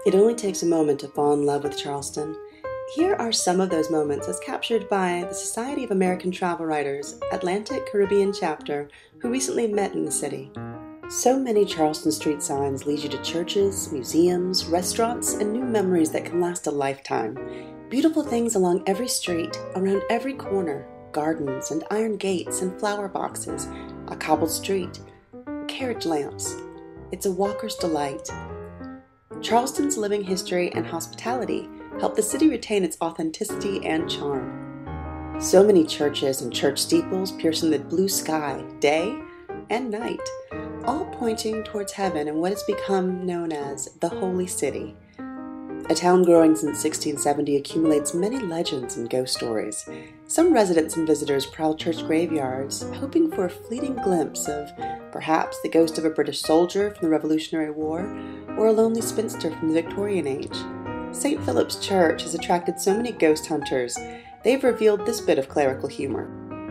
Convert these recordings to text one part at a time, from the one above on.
It only takes a moment to fall in love with Charleston. Here are some of those moments as captured by the Society of American Travel Writers Atlantic Caribbean chapter, who recently met in the city. So many Charleston street signs lead you to churches, museums, restaurants, and new memories that can last a lifetime. Beautiful things along every street, around every corner, gardens and iron gates and flower boxes, a cobbled street, carriage lamps. It's a walker's delight. Charleston's living history and hospitality help the city retain its authenticity and charm. So many churches and church steeples piercing the blue sky, day and night, all pointing towards heaven and what has become known as the Holy City. A town growing since 1670 accumulates many legends and ghost stories. Some residents and visitors prowl church graveyards, hoping for a fleeting glimpse of perhaps the ghost of a British soldier from the Revolutionary War or a lonely spinster from the Victorian age. St. Philip's Church has attracted so many ghost hunters, they've revealed this bit of clerical humor.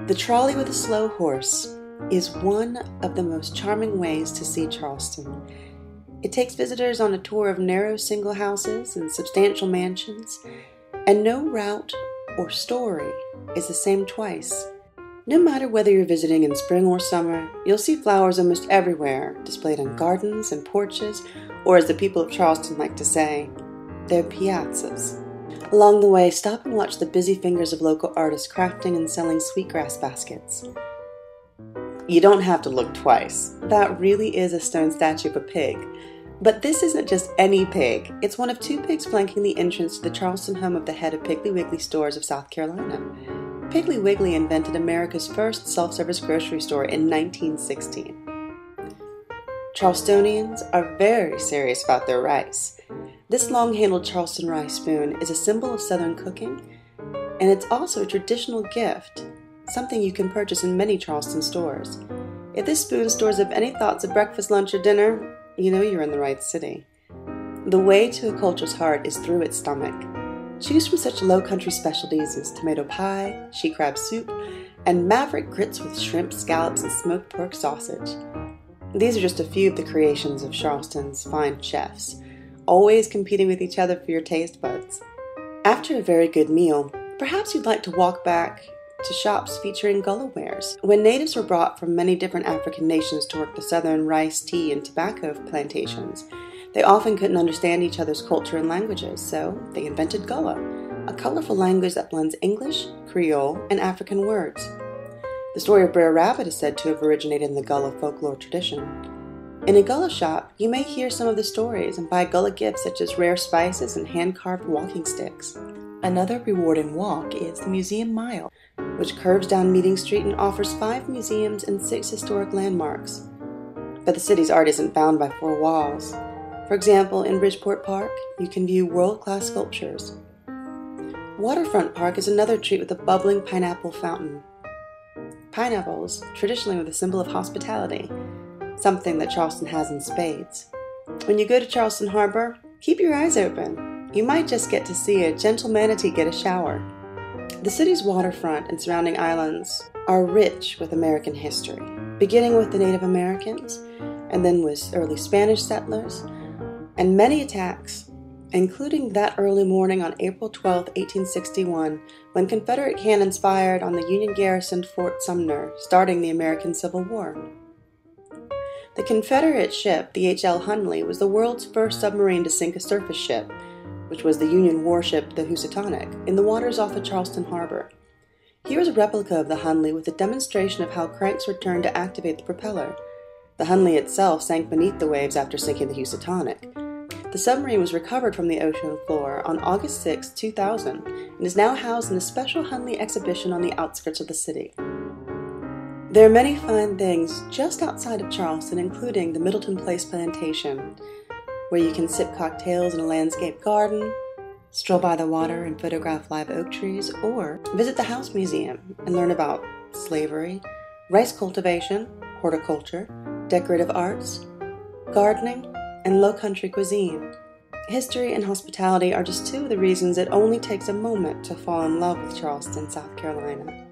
The trolley with a slow horse is one of the most charming ways to see Charleston. It takes visitors on a tour of narrow single houses and substantial mansions, and no route or story is the same twice. No matter whether you're visiting in spring or summer, you'll see flowers almost everywhere, displayed on gardens and porches, or as the people of Charleston like to say, their piazzas. Along the way, stop and watch the busy fingers of local artists crafting and selling sweetgrass baskets. You don't have to look twice. That really is a stone statue of a pig. But this isn't just any pig. It's one of two pigs flanking the entrance to the Charleston home of the head of Piggly Wiggly Stores of South Carolina. Piggly Wiggly invented America's first self-service grocery store in 1916. Charlestonians are very serious about their rice. This long-handled Charleston rice spoon is a symbol of Southern cooking, and it's also a traditional gift, something you can purchase in many Charleston stores. If this spoon stores up any thoughts of breakfast, lunch, or dinner, you know you're in the right city. The way to a culture's heart is through its stomach. Choose from such low country specialties as tomato pie, she crab soup, and maverick grits with shrimp, scallops, and smoked pork sausage. These are just a few of the creations of Charleston's fine chefs, always competing with each other for your taste buds. After a very good meal, perhaps you'd like to walk back to shops featuring Gullah wares. When natives were brought from many different African nations to work the southern rice, tea, and tobacco plantations, they often couldn't understand each other's culture and languages, so they invented Gullah, a colorful language that blends English, Creole, and African words. The story of Brer Rabbit is said to have originated in the Gullah folklore tradition. In a Gullah shop, you may hear some of the stories and buy Gullah gifts such as rare spices and hand-carved walking sticks. Another rewarding walk is the Museum Mile, which curves down Meeting Street and offers 5 museums and 6 historic landmarks. But the city's art isn't bound by 4 walls. For example, in Bridgeport Park, you can view world-class sculptures. Waterfront Park is another treat with a bubbling pineapple fountain. Pineapples, traditionally with a symbol of hospitality, something that Charleston has in spades. When you go to Charleston Harbor, keep your eyes open. You might just get to see a gentle manatee get a shower. The city's waterfront and surrounding islands are rich with American history, beginning with the Native Americans, and then with early Spanish settlers, and many attacks, including that early morning on April 12, 1861, when Confederate cannons fired on the Union garrisoned Fort Sumner, starting the American Civil War. The Confederate ship, the H.L. Hunley, was the world's first submarine to sink a surface ship, which was the Union warship, the Housatonic, in the waters off of Charleston Harbor. Here is a replica of the Hunley with a demonstration of how cranks were turned to activate the propeller. The Hunley itself sank beneath the waves after sinking the Housatonic. The submarine was recovered from the ocean floor on August 6, 2000, and is now housed in a special Hunley exhibition on the outskirts of the city. There are many fine things just outside of Charleston, including the Middleton Place Plantation, where you can sip cocktails in a landscape garden, stroll by the water and photograph live oak trees, or visit the House Museum and learn about slavery, rice cultivation, horticulture, decorative arts, gardening, and low country cuisine. History and hospitality are just 2 of the reasons it only takes a moment to fall in love with Charleston, South Carolina.